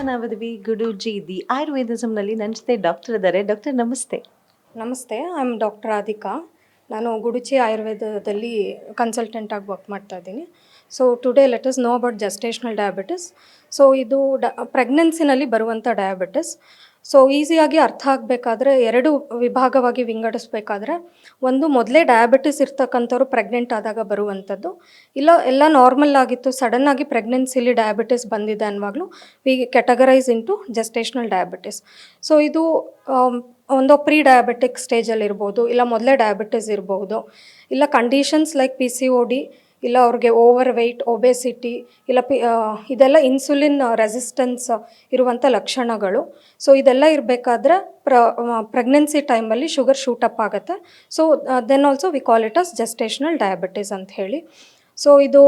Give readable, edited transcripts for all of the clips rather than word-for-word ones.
ನಾವದ್ವಿ ಗುಡೂಜಿ the ಆಯುರ್ವೇದಿಸಂನಲ್ಲಿ ನನ್ನ ಜೊತೆ doctor ಇದ್ದಾರೆ. ಡಾಕ್ಟರ್ ನಮಸ್ತೆ. ನಮಸ್ತೆ, ಐ ಆಮ್ ಡಾಕ್ಟರ್ ರಾಧಿಕಾ. ನಾನು ಗುಡುಚಿ ಆಯುರ್ವೇದದಲ್ಲಿ ಕನ್ಸಲ್ಟೆಂಟಾಗಿ ವರ್ಕ್ ಮಾಡ್ತಾ ಇದ್ದೀನಿ. So today let us know about gestational diabetes. So ಇದು ಪ್ರೆಗ್ನೆನ್ಸಿನಲ್ಲಿ ಬರುವಂಥ ಡಯಾಬಿಟಿಸ್. ಸೊ ಈಸಿಯಾಗಿ ಅರ್ಥ ಆಗಬೇಕಾದ್ರೆ ಎರಡು ವಿಭಾಗವಾಗಿ ವಿಂಗಡಿಸ್ಬೇಕಾದ್ರೆ, ಒಂದು ಮೊದಲೇ ಡಯಾಬಿಟಿಸ್ ಇರ್ತಕ್ಕಂಥವ್ರು ಪ್ರೆಗ್ನೆಂಟ್ ಆದಾಗ ಬರುವಂಥದ್ದು, ಇಲ್ಲ ಎಲ್ಲ ನಾರ್ಮಲ್ ಆಗಿತ್ತು ಸಡನ್ನಾಗಿ ಪ್ರೆಗ್ನೆನ್ಸಿಲಿ ಡಯಾಬಿಟಿಸ್ ಬಂದಿದೆ ಅನ್ನುವಾಗಲೂ we categorise into gestational diabetes. So ಇದು ಒಂದು ಪ್ರೀ ಡಯಾಬಿಟಿಕ್ ಸ್ಟೇಜಲ್ಲಿ ಇರ್ಬೋದು, ಇಲ್ಲ ಮೊದಲೇ ಡಯಾಬಿಟಿಸ್ ಇರಬಹುದು, ಇಲ್ಲ ಕಂಡೀಷನ್ಸ್ ಲೈಕ್ PCOD, ಇಲ್ಲ ಅವ್ರಿಗೆ ಓವರ್ ವೆಯ್ಟ್, ಒಬೆಸಿಟಿ, ಇಲ್ಲ ಇದೆಲ್ಲ ಇನ್ಸುಲಿನ್ ರೆಸಿಸ್ಟೆನ್ಸ್ ಇರುವಂಥ ಲಕ್ಷಣಗಳು. ಸೊ ಇದೆಲ್ಲ ಇರಬೇಕಾದ್ರೆ ಪ್ರೆಗ್ನೆನ್ಸಿ ಟೈಮಲ್ಲಿ ಶುಗರ್ ಶೂಟಪ್ ಆಗುತ್ತೆ. So then also we call it as gestational diabetes ಅಂತ ಹೇಳಿ. ಸೊ ಇದು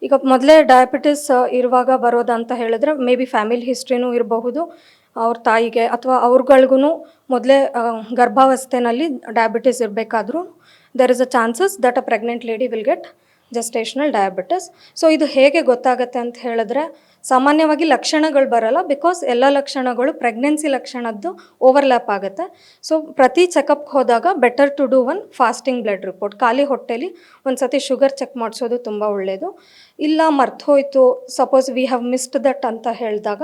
ಈಗ ಮೊದಲೇ ಡಯಾಬಿಟಿಸ್ ಇರುವಾಗ ಬರೋದಂತ ಹೇಳಿದ್ರೆ ಮೇ ಬಿ ಫ್ಯಾಮಿಲಿ ಹಿಸ್ಟ್ರಿನೂ ಇರಬಹುದು ಅವ್ರ ತಾಯಿಗೆ, ಅಥವಾ ಅವ್ರಗಳಿಗೂ ಮೊದಲೇ ಗರ್ಭಾವಸ್ಥೆನಲ್ಲಿ ಡಯಾಬಿಟಿಸ್ ಇರಬೇಕಾದ್ರೂ there is a chances that a pregnant lady will get gestational diabetes. So ಇದು ಹೇಗೆ ಗೊತ್ತಾಗುತ್ತೆ ಅಂತ ಹೇಳಿದ್ರೆ, ಸಾಮಾನ್ಯವಾಗಿ ಲಕ್ಷಣಗಳು ಬರಲ್ಲ, ಬಿಕಾಸ್ ಎಲ್ಲ ಲಕ್ಷಣಗಳು ಪ್ರೆಗ್ನೆನ್ಸಿ ಲಕ್ಷಣದ್ದು ಓವರ್ಲ್ಯಾಪ್ ಆಗುತ್ತೆ. ಸೊ ಪ್ರತಿ ಚೆಕಪ್ಗೆ ಹೋದಾಗ better to do one fasting blood report. ಖಾಲಿ ಹೊಟ್ಟೆಲಿ ಒಂದು ಸತಿ ಶುಗರ್ ಚೆಕ್ ಮಾಡಿಸೋದು ತುಂಬ ಒಳ್ಳೆಯದು. ಇಲ್ಲ ಮರ್ತೋಯ್ತು, suppose we have missed that ಅಂತ ಹೇಳಿದಾಗ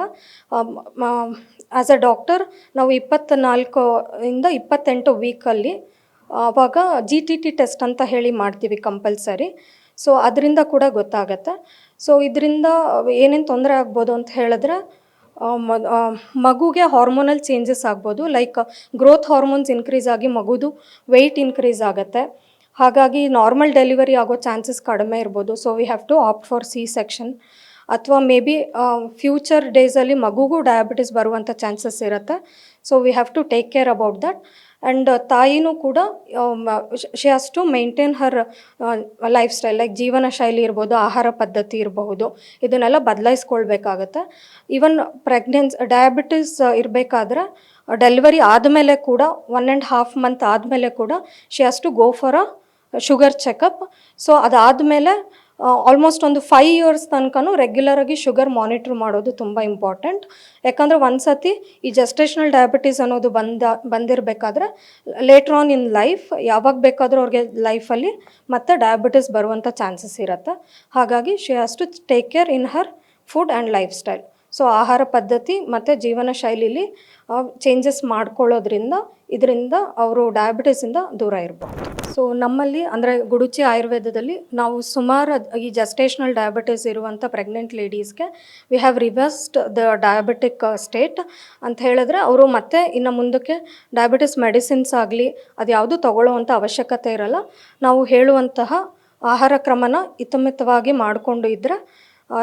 ಆ್ಯಸ್ ಅ ಡಾಕ್ಟರ್ ನಾವು 24 ಇಂದ 28 ವೀಕಲ್ಲಿ ಆವಾಗ GTT ಟೆಸ್ಟ್ ಅಂತ ಹೇಳಿ ಮಾಡ್ತೀವಿ ಕಂಪಲ್ಸರಿ. ಸೊ ಅದರಿಂದ ಕೂಡ ಗೊತ್ತಾಗತ್ತೆ. ಸೊ ಇದರಿಂದ ಏನೇನು ತೊಂದರೆ ಆಗ್ಬೋದು ಅಂತ ಹೇಳಿದ್ರೆ, ಮಗುಗೆ ಹಾರ್ಮೋನಲ್ ಚೇಂಜಸ್ ಆಗ್ಬೋದು, ಲೈಕ್ ಗ್ರೋತ್ ಹಾರ್ಮೋನ್ಸ್ ಇನ್ಕ್ರೀಸ್ ಆಗಿ ಮಗುದು ವೆಯ್ಟ್ ಇನ್ಕ್ರೀಸ್ ಆಗುತ್ತೆ. ಹಾಗಾಗಿ ನಾರ್ಮಲ್ ಡೆಲಿವರಿ ಆಗೋ ಚಾನ್ಸಸ್ ಕಡಿಮೆ ಇರ್ಬೋದು. So we have to opt for C-ಸೆಕ್ಷನ್. ಅಥವಾ ಮೇ ಬಿ ಫ್ಯೂಚರ್ ಡೇಸಲ್ಲಿ ಮಗುಗೂ ಡಯಾಬಿಟಿಸ್ ಬರುವಂಥ ಚಾನ್ಸಸ್ ಇರುತ್ತೆ. So we have to take care about that. And ತಾಯಿನೂ ಕೂಡ she has to maintain her lifestyle, like ಜೀವನ ಶೈಲಿ ಇರ್ಬೋದು, ಆಹಾರ ಪದ್ಧತಿ ಇರಬಹುದು, ಇದನ್ನೆಲ್ಲ ಬದಲಾಯಿಸ್ಕೊಳ್ಬೇಕಾಗತ್ತೆ. ಈವನ್ ಡಯಾಬಿಟಿಸ್ ಇರಬೇಕಾದ್ರೆ ಡೆಲಿವರಿ ಆದಮೇಲೆ ಕೂಡ 1.5 ಮಂತ್ ಆದಮೇಲೆ ಕೂಡ she has to go for a sugar checkup. So ಅದಾದಮೇಲೆ ಆಲ್ಮೋಸ್ಟ್ ಒಂದು 5 years ತನಕನೂ ರೆಗ್ಯುಲರಾಗಿ ಶುಗರ್ ಮಾನಿಟ್ರ್ ಮಾಡೋದು ತುಂಬ ಇಂಪಾರ್ಟೆಂಟ್. ಯಾಕಂದರೆ ಒಂದು ಸತಿ ಈ ಜೆಸ್ಟೇಷನಲ್ ಡಯಾಬಿಟೀಸ್ ಅನ್ನೋದು ಬಂದಿರಬೇಕಾದ್ರೆ ಲೇಟ್ರ್ ಆನ್ ಇನ್ ಲೈಫ್ ಯಾವಾಗ ಬೇಕಾದರೂ ಅವ್ರಿಗೆ ಲೈಫಲ್ಲಿ ಮತ್ತೆ ಡಯಾಬಿಟಿಸ್ ಬರುವಂಥ ಚಾನ್ಸಸ್ ಇರುತ್ತೆ. ಹಾಗಾಗಿ she has to take care in her food and lifestyle. So ಆಹಾರ ಪದ್ಧತಿ ಮತ್ತು ಜೀವನ ಶೈಲಿಲಿ ಚೇಂಜಸ್ ಮಾಡ್ಕೊಳ್ಳೋದ್ರಿಂದ ಇದರಿಂದ ಅವರು ಡಯಾಬಿಟಿಸಿಂದ ದೂರ ಇರ್ಬೋದು. ಸೊ ನಮ್ಮಲ್ಲಿ ಅಂದರೆ ಗುಡುಚಿ ಆಯುರ್ವೇದದಲ್ಲಿ ನಾವು ಸುಮಾರು ಈ ಜೆಸ್ಟೇಷನಲ್ ಡಯಾಬಿಟಿಸ್ ಇರುವಂಥ ಪ್ರೆಗ್ನೆಂಟ್ ಲೇಡೀಸ್ಗೆ we have reversed the diabetic state ಅಂತ ಹೇಳಿದ್ರೆ, ಅವರು ಮತ್ತೆ ಇನ್ನು ಮುಂದಕ್ಕೆ ಡಯಾಬಿಟಿಸ್ ಮೆಡಿಸಿನ್ಸ್ ಆಗಲಿ ಅದು ಯಾವುದೂ ತಗೊಳ್ಳೋವಂಥ ಅವಶ್ಯಕತೆ ಇರಲ್ಲ. ನಾವು ಹೇಳುವಂತಹ ಆಹಾರ ಕ್ರಮನ ಹಿತಮಿತವಾಗಿ ಮಾಡಿಕೊಂಡು ಇದ್ದರೆ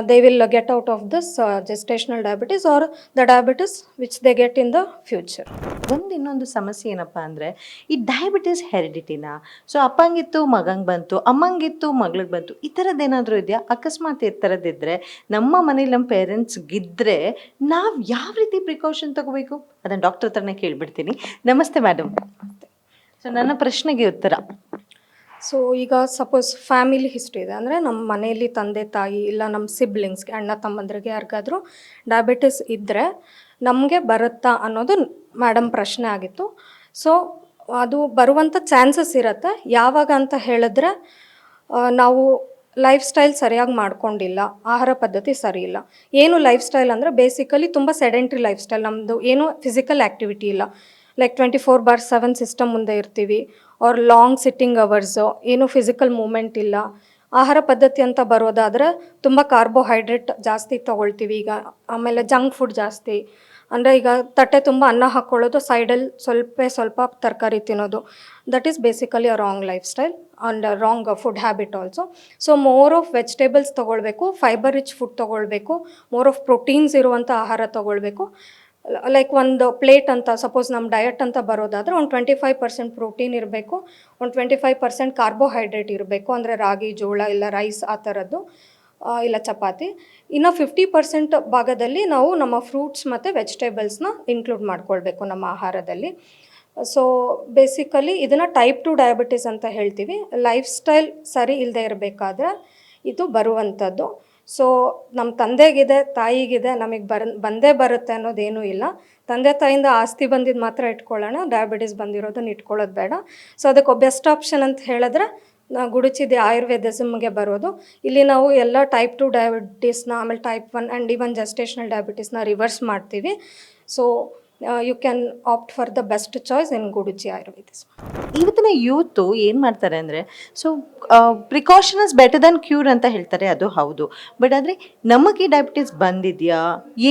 they will get out of this gestational diabetes or the diabetes which they get in the future. ಇನ್ನೊಂದು ಸಮಸ್ಯೆ ಏನಪ್ಪ ಅಂದರೆ, ಈ ಡಯಾಬಿಟಿಸ್ ಹೆರಿಡಿಟಿನ, ಸೊ ಅಪ್ಪಂಗಿತ್ತು ಮಗಂಗೆ ಬಂತು, ಅಮ್ಮಂಗಿತ್ತು ಮಗಳಿಗೆ ಬಂತು, ಈ ಥರದ್ದೇನಾದರೂ ಇದೆಯಾ? ಅಕಸ್ಮಾತ್ ಈ ಥರದ್ದಿದ್ದರೆ ನಮ್ಮ ಮನೇಲಿ ನಮ್ಮ ಪೇರೆಂಟ್ಸ್ಗಿದ್ದರೆ ನಾವು ಯಾವ ರೀತಿ ಪ್ರಿಕಾಷನ್ ತಗೋಬೇಕು? ಅದನ್ನು ಡಾಕ್ಟರ್ ಹತ್ರನೇ ಕೇಳಿಬಿಡ್ತೀನಿ. ನಮಸ್ತೆ ಮೇಡಮ್. ಸೊ ನನ್ನ ಪ್ರಶ್ನೆಗೆ ಉತ್ತರ. ಸೊ ಈಗ ಸಪೋಸ್ ಫ್ಯಾಮಿಲಿ ಹಿಸ್ಟ್ರಿ ಇದೆ ಅಂದರೆ, ನಮ್ಮ ಮನೆಯಲ್ಲಿ ತಂದೆ ತಾಯಿ ಇಲ್ಲ ನಮ್ಮ ಸಿಬ್ಲಿಂಗ್ಸ್ಗೆ, ಅಣ್ಣ ತಮ್ಮಂದ್ರಿಗೆ ಯಾರಿಗಾದರೂ ಡಯಾಬಿಟಿಸ್ ಇದ್ದರೆ ನಮಗೆ ಬರುತ್ತಾ ಅನ್ನೋದು ಮೇಡಮ್ ಪ್ರಶ್ನೆ ಆಗಿತ್ತು. ಸೊ ಅದು ಬರುವಂಥ ಚಾನ್ಸಸ್ ಇರುತ್ತೆ. ಯಾವಾಗ ಅಂತ ಹೇಳಿದ್ರೆ, ನಾವು ಲೈಫ್ ಸ್ಟೈಲ್ ಸರಿಯಾಗಿ ಮಾಡ್ಕೊಂಡಿಲ್ಲ, ಆಹಾರ ಪದ್ಧತಿ ಸರಿ ಇಲ್ಲ. ಏನು ಲೈಫ್ ಸ್ಟೈಲ್ ಅಂದರೆ ಬೇಸಿಕಲಿ ತುಂಬ ಸೆಡೆಂಟ್ರಿ ಲೈಫ್ ಸ್ಟೈಲ್, ನಮ್ಮದು ಏನು ಫಿಸಿಕಲ್ ಆ್ಯಕ್ಟಿವಿಟಿ ಇಲ್ಲ, ಲೈಕ್ 24/7 ಸಿಸ್ಟಮ್ ಮುಂದೆ ಇರ್ತೀವಿ, ಅವ್ರ ಲಾಂಗ್ ಸಿಟ್ಟಿಂಗ್ ಅವರ್ಸು, ಏನು ಫಿಸಿಕಲ್ ಮೂಮೆಂಟ್ ಇಲ್ಲ. ಆಹಾರ ಪದ್ಧತಿ ಅಂತ ಬರೋದಾದರೆ ತುಂಬ ಕಾರ್ಬೋಹೈಡ್ರೇಟ್ ಜಾಸ್ತಿ ತೊಗೊಳ್ತೀವಿ ಈಗ. ಆಮೇಲೆ ಜಂಕ್ ಫುಡ್ ಜಾಸ್ತಿ, ಅಂದರೆ ಈಗ ತಟ್ಟೆ ತುಂಬ ಅನ್ನ ಹಾಕ್ಕೊಳ್ಳೋದು, ಸೈಡಲ್ಲಿ ಸ್ವಲ್ಪ ತರಕಾರಿ ತಿನ್ನೋದು. That is basically a wrong life style and wrong food habit also. So more of vegetables ತೊಗೊಳ್ಬೇಕು, ಫೈಬರ್ ರಿಚ್ ಫುಡ್ ತೊಗೊಳ್ಬೇಕು, ಮೋರ್ ಆಫ್ ಪ್ರೋಟೀನ್ಸ್ ಇರುವಂಥ ಆಹಾರ ತೊಗೊಳ್ಬೇಕು. ಲೈಕ್ ಒಂದು ಪ್ಲೇಟ್ ಅಂತ ಸಪೋಸ್ ನಮ್ಮ ಡಯಟ್ ಅಂತ ಬರೋದಾದರೆ ಒಂದು 25% ಪ್ರೋಟೀನ್ ಇರಬೇಕು, ಒಂದು 25% ಕಾರ್ಬೋಹೈಡ್ರೇಟ್ ಇರಬೇಕು, ಅಂದರೆ ರಾಗಿ, ಜೋಳ ಇಲ್ಲ ರೈಸ್ ಆ ಥರದ್ದು, ಇಲ್ಲ ಚಪಾತಿ. ಇನ್ನು 50% ಭಾಗದಲ್ಲಿ ನಾವು ನಮ್ಮ ಫ್ರೂಟ್ಸ್ ಮತ್ತು ವೆಜಿಟೇಬಲ್ಸ್ನ ಇನ್ಕ್ಲೂಡ್ ಮಾಡ್ಕೊಳ್ಬೇಕು ನಮ್ಮ ಆಹಾರದಲ್ಲಿ. ಸೊ ಬೇಸಿಕಲಿ ಇದನ್ನು ಟೈಪ್ 2 ಡಯಾಬಿಟಿಸ್ ಅಂತ ಹೇಳ್ತೀವಿ. ಲೈಫ್ ಸ್ಟೈಲ್ ಸರಿ ಇಲ್ಲದೆ ಇರಬೇಕಾದ್ರೆ ಇದು ಬರುವಂಥದ್ದು. ಸೊ ನಮ್ಮ ತಂದೆಗಿದೆ, ತಾಯಿಗಿದೆ, ನಮಗೆ ಬಂದೇ ಬರುತ್ತೆ ಅನ್ನೋದೇನೂ ಇಲ್ಲ. ತಂದೆ ತಾಯಿಯಿಂದ ಆಸ್ತಿ ಬಂದಿದ್ದು ಮಾತ್ರ ಇಟ್ಕೊಳ್ಳೋಣ, ಡಯಾಬಿಟಿಸ್ ಬಂದಿರೋದನ್ನ ಇಟ್ಕೊಳ್ಳೋದು ಬೇಡ. ಸೊ ಅದಕ್ಕೆ ಬೆಸ್ಟ್ ಆಪ್ಷನ್ ಅಂತ ಹೇಳಿದ್ರೆ ಗುಡುಚಿದೆ ಆಯುರ್ವೇದಿಸಮ್ಗೆ ಬರೋದು. ಇಲ್ಲಿ ನಾವು ಎಲ್ಲ ಟೈಪ್ 2 ಡಯಾಬಿಟೀಸ್ನ, ಆಮೇಲೆ ಟೈಪ್ 1 ಆ್ಯಂಡ್ ಈವನ್ ಜೆಸ್ಟೇಷನಲ್ ಡಯಾಬಿಟೀಸ್ನ ರಿವರ್ಸ್ ಮಾಡ್ತೀವಿ. So you can opt for the best choice in Guduchi ಆಯುರ್ವೇದಿಸಮ್. ಇವತ್ತಿನ ಯೂತು ಏನು ಮಾಡ್ತಾರೆ ಅಂದರೆ, so precaution is better than cure ಅಂತ ಹೇಳ್ತಾರೆ, ಅದು ಹೌದು. ಬಟ್ ಆದರೆ ನಮಗೆ ಡಯಾಬಿಟಿಸ್ ಬಂದಿದೆಯಾ,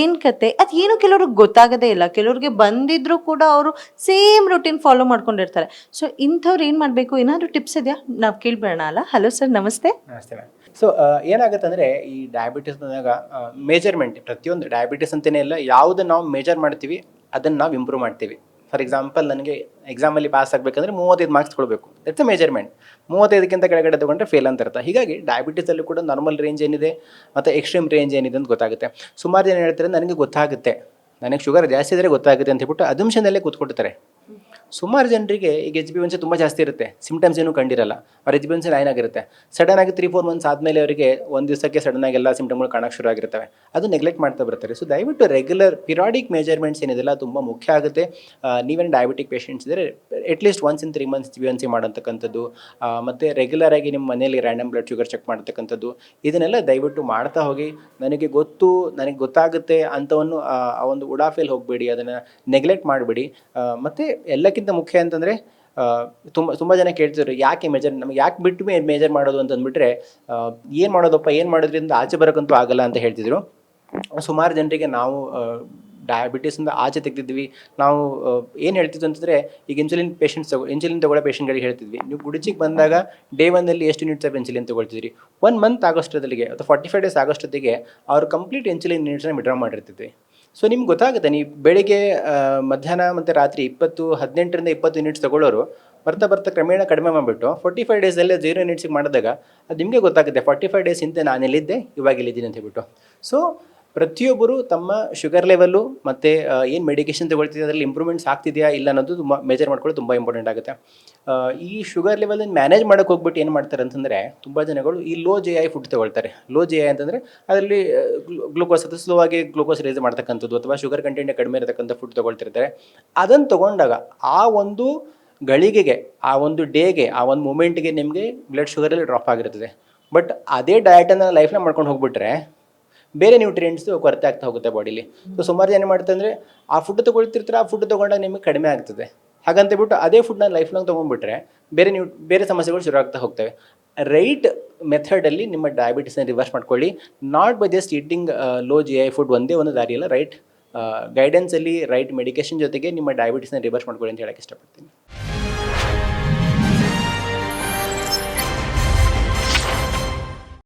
ಏನು ಕತೆ, ಅದು ಏನು ಕೆಲವ್ರಿಗೆ ಗೊತ್ತಾಗೋದೇ ಇಲ್ಲ. ಕೆಲವ್ರಿಗೆ ಬಂದಿದ್ರೂ ಕೂಡ ಅವರು ಸೇಮ್ ರೂಟೀನ್ ಫಾಲೋ ಮಾಡ್ಕೊಂಡಿರ್ತಾರೆ. ಸೊ ಇಂಥವ್ರು ಏನು ಮಾಡಬೇಕು, ಏನಾದರೂ ಟಿಪ್ಸ್ ಇದೆಯಾ? ನಾವು ಕೇಳ್ಬೇಡ ಅಲ್ಲ. ಹಲೋ ಸರ್, ನಮಸ್ತೆ. ನಮಸ್ತೆ ಮ್ಯಾಮ್. ಸೊ ಏನಾಗುತ್ತೆ ಅಂದರೆ, ಈ ಡಯಾಬಿಟಿಸ್ ಬಂದಾಗ ಮೇಜರ್ಮೆಂಟ್, ಪ್ರತಿಯೊಂದು ಡಯಾಬಿಟಿಸ್ ಅಂತಲೇ ಇಲ್ಲ, ಯಾವುದನ್ನು ನಾವು ಮೇಜರ್ ಮಾಡ್ತೀವಿ ಅದನ್ನು ನಾವು ಇಂಪ್ರೂವ್ ಮಾಡ್ತೀವಿ. ಫಾರ್ ಎಕ್ಸಾಂಪಲ್, ನನಗೆ ಎಕ್ಸಾಮಲ್ಲಿ ಪಾಸ್ ಆಗಬೇಕಂದ್ರೆ 35 ಮಾರ್ಕ್ಸ್ ಕೊಡಬೇಕು, ದಟ್ಸ್ ಅ ಮೇಜರ್ಮೆಂಟ್. 35ಕ್ಕಿಂತ ಕೆಳಗಡೆ ತಗೊಂಡ್ರೆ ಫೇಲ್ ಅಂತ ಇರುತ್ತೆ. ಹೀಗಾಗಿ ಡಯಾಬಿಟಿಸಲ್ಲೂ ಕೂಡ ನಾರ್ಮಲ್ ರೇಂಜ್ ಏನಿದೆ ಮತ್ತು ಎಕ್ಸ್ಟ್ರೀಮ್ ರೇಂಜ್ ಏನಿದೆ ಅಂತ ಗೊತ್ತಾಗುತ್ತೆ. ಸುಮಾರು ಜನ ಹೇಳ್ತಾರೆ ನನಗೆ ಗೊತ್ತಾಗುತ್ತೆ, ನನಗೆ ಶುಗರ್ ಜಾಸ್ತಿ ಇದ್ದರೆ ಗೊತ್ತಾಗುತ್ತೆ ಅಂತ ಹೇಳ್ಬಿಟ್ಟು ಅದಂಶದಲ್ಲೇ ಕೂತ್ಕೊಡ್ತಾರೆ. ಸುಮಾರು ಜನರಿಗೆ ಈಗ HbA1c ತುಂಬ ಜಾಸ್ತಿ ಇರುತ್ತೆ, ಸಿಮ್ಟಮ್ಸ್ ಏನೂ ಕಂಡಿರಲ್ಲ. ಅವ್ರ HbA1c 9 ಆಗಿರುತ್ತೆ. ಸಡನ್ ಆಗಿ 3-4 ಮಂತ್ಸ್ ಆದಮೇಲೆ ಅವರಿಗೆ ಒಂದು ದಿವಸಕ್ಕೆ ಸಡನ್ ಆಗಿ ಎಲ್ಲ ಸಿಮ್ಟಮ್ಗಳು ಕಾಣೋಕ್ಕೆ ಶುರು ಆಗಿರ್ತವೆ. ಅದು ನೆಗ್ಲೆಕ್ಟ್ ಮಾಡ್ತಾ ಬರ್ತಾರೆ. ಸೊ ದಯವಿಟ್ಟು ರೆಗ್ಯುಲರ್ ಪಿರಾಡಿಕ್ ಮೆಜರ್ಮೆಂಟ್ಸ್ ಏನಿದೆಲ್ಲ ತುಂಬ ಮುಖ್ಯ ಆಗುತ್ತೆ. ನೀವೇನು ಡಯಾಬಿಟಿಕ್ ಪೇಷಂಟ್ಸ್ ಇದ್ದರೆ at least once in 3 months HbA1c ಮಾಡೋಂಥಕ್ಕಂಥದ್ದು, ಮತ್ತು ರೆಗ್ಯುಲರ್ ಆಗಿ ನಿಮ್ಮ ಮನೇಲಿ ರ್ಯಾಂಡಮ್ ಬ್ಲಡ್ ಶುಗರ್ ಚೆಕ್ ಮಾಡ್ತಕ್ಕಂಥದ್ದು, ಇದನ್ನೆಲ್ಲ ದಯವಿಟ್ಟು ಮಾಡ್ತಾ ಹೋಗಿ. ನನಗೆ ಗೊತ್ತಾಗುತ್ತೆ ಅಂತವನ್ನು ಆ ಒಂದು ಉಡಾಫೇಲಿ ಹೋಗಬೇಡಿ, ಅದನ್ನು ನೆಗ್ಲೆಕ್ಟ್ ಮಾಡಬೇಡಿ. ಮತ್ತು ಎಲ್ಲಕ್ಕಿಂತ ಮುಖ್ಯ ಅಂತಂದರೆ, ತುಂಬ ಜನ ಕೇಳ್ತಿದ್ರು ನಮಗೆ ಯಾಕೆ ಬಿಟ್ಟು ಮೇಜರ್ ಮಾಡೋದು ಅಂತ ಅಂದ್ಬಿಟ್ರೆ, ಏನು ಮಾಡೋದ್ರಿಂದ ಆಚೆ ಬರೋಕ್ಕಂತೂ ಆಗಲ್ಲ ಅಂತ ಹೇಳ್ತಿದ್ರು. ಸುಮಾರು ಜನರಿಗೆ ನಾವು ಡಯಾಬಿಟೀಸಿಂದ ಆಚೆ ತೆಗೆದಿದ್ವಿ. ನಾವು ಏನು ಹೇಳ್ತಿದ್ವಿ ಅಂತಂದರೆ, ಈಗ ಇನ್ಸುಲಿನ್ ತಗೊಳ್ಳೋ ಪೇಷಂಟ್ಗಳಿಗೆ ಹೇಳ್ತಿದ್ವಿ, ನೀವು ಗುಡುಚಿಗೆ ಬಂದಾಗ ಡೇ 1 ಎಷ್ಟು ಯೂನಿಟ್ಸ್ ಆಫ್ ಇನ್ಸುಲಿನ್ ತೊಗೊಳ್ತಿದ್ರಿ, 1 ಮಂತ್ ಆಗೋಷ್ಟೊತ್ತಿಗೆ ಅಥವಾ 45 ಡೇಸ್ ಆಗೋಷ್ಟೊತ್ತಿಗೆ ಅವರು ಕಂಪ್ಲೀಟ್ ಇನ್ಸುಲಿನ್ ಯೂನಿಟ್ಸ್ನ ವಿಡ್ರಾ ಮಾಡಿರ್ತಿದ್ವಿ. ಸೊ ನಿಮ್ಗೆ ಗೊತ್ತಾಗುತ್ತೆ, ನೀವು ಬೆಳಿಗ್ಗೆ ಮಧ್ಯಾಹ್ನ ಮತ್ತು ರಾತ್ರಿ 18ರಿಂದ 20 ಯೂನಿಟ್ಸ್ ತೊಗೊಳ್ಳೋರು ಬರ್ತಾ ಕ್ರಮೇಣ ಕಡಿಮೆ ಮಾಡಿಬಿಟ್ಟು 45 ಡೇಸಲ್ಲೇ 0 ಯೂನಿಟ್ಸಿಗೆ ಮಾಡಿದಾಗ ಅದು ನಿಮಗೆ ಗೊತ್ತಾಗುತ್ತೆ 45 ಡೇಸ್ ಹಿಂದೆ ನಾನು ಎಲ್ಲಿದ್ದೆ, ಇವಾಗ ಎಲ್ಲಿದ್ದೀನಿ ಅಂತ ಹೇಳ್ಬಿಟ್ಟು. ಸೊ ಪ್ರತಿಯೊಬ್ಬರು ತಮ್ಮ ಶುಗರ್ ಲೆವೆಲ್ಲು ಮತ್ತು ಏನು ಮೆಡಿಕೇಷನ್ ತೊಗೊಳ್ತಿದೆ ಅದರಲ್ಲಿ ಇಂಪ್ರೂವ್ಮೆಂಟ್ಸ್ ಆಗ್ತಿದೆಯಾ ಇಲ್ಲ ಅನ್ನೋದು ತುಂಬ ಮೇಜರ್ ಮಾಡ್ಕೊಳ್ಳೋದು ತುಂಬ ಇಂಪಾರ್ಟೆಂಟ್ ಆಗುತ್ತೆ. ಈ ಶುಗರ್ ಲೆವೆಲನ್ನು ಮ್ಯಾನೇಜ್ ಮಾಡೋಕ್ಕೆ ಹೋಗ್ಬಿಟ್ಟು ಏನು ಮಾಡ್ತಾರೆ ಅಂತಂದರೆ, ತುಂಬ ಜನಗಳು ಈ ಲೋ GI ಫುಡ್ ತೊಗೊಳ್ತಾರೆ. ಲೋ GI ಅಂತಂದರೆ ಅದರಲ್ಲಿ ಗ್ಲೂಕೋಸ್ ಅಥವಾ ಸ್ಲೋ ಆಗಿ ಗ್ಲೂಕೋಸ್ ರೇಸ್ ಮಾಡ್ತಕ್ಕಂಥದ್ದು ಅಥವಾ ಶುಗರ್ ಕಂಟೆಂಟ್ ಕಡಿಮೆ ಇರತಕ್ಕಂಥ ಫುಡ್ ತೊಗೊಳ್ತಿರ್ತಾರೆ. ಅದನ್ನು ತೊಗೊಂಡಾಗ ಆ ಒಂದು ಗಳಿಗೆಗೆ, ಆ ಒಂದು ಡೇಗೆ, ಆ ಒಂದು ಮೂಮೆಂಟ್ಗೆ ನಿಮಗೆ ಬ್ಲಡ್ ಶುಗರಲ್ಲಿ ಡ್ರಾಪ್ ಆಗಿರ್ತದೆ. ಬಟ್ ಅದೇ ಡಯಟನ್ನು ಲೈಫ್ನ ಮಾಡ್ಕೊಂಡು ಹೋಗ್ಬಿಟ್ರೆ ಬೇರೆ ನ್ಯೂಟ್ರಿಯೆಂಟ್ಸು ಕೊರತೆ ಆಗ್ತಾ ಹೋಗುತ್ತೆ ಬಾಡಿಲಿ. ಸೊ ಸುಮಾರು ಜನ ಮಾಡ್ತಾರೆ ಅಂದರೆ, ಆ ಫುಡ್ ತೊಗೊಳ್ತಿರ್ತಾರೆ, ಆ ಫುಡ್ ತೊಗೊಂಡಾಗ ನಿಮಗೆ ಕಡಿಮೆ ಆಗ್ತದೆ. ಹಾಗಂತೇಳ್ಬಿಟ್ಟು ಅದೇ ಫುಡ್ನ ಲೈಫ್ ಲಾಂಗ್ ತೊಗೊಂಡ್ಬಿಟ್ರೆ ಬೇರೆ ಸಮಸ್ಯೆಗಳು ಶುರು ಆಗ್ತಾ ಹೋಗ್ತವೆ. ರೈಟ್ ಮೆಥಡಲ್ಲಿ ನಿಮ್ಮ ಡಯಾಬಿಟಿಸ್ನ ರಿವರ್ಸ್ ಮಾಡ್ಕೊಳ್ಳಿ. Not by just eating low GI food ಒಂದೇ ಒಂದು ದಾರಿಯಲ್ಲ, ರೈಟ್ ಗೈಡೆನ್ಸಲ್ಲಿ ರೈಟ್ ಮೆಡಿಕೇಷನ್ ಜೊತೆಗೆ ನಿಮ್ಮ ಡಯಾಬಿಟಿಸ್ನ ರಿವರ್ಸ್ ಮಾಡ್ಕೊಳ್ಳಿ ಅಂತ ಹೇಳಕ್ಕೆ ಇಷ್ಟಪಡ್ತೀನಿ.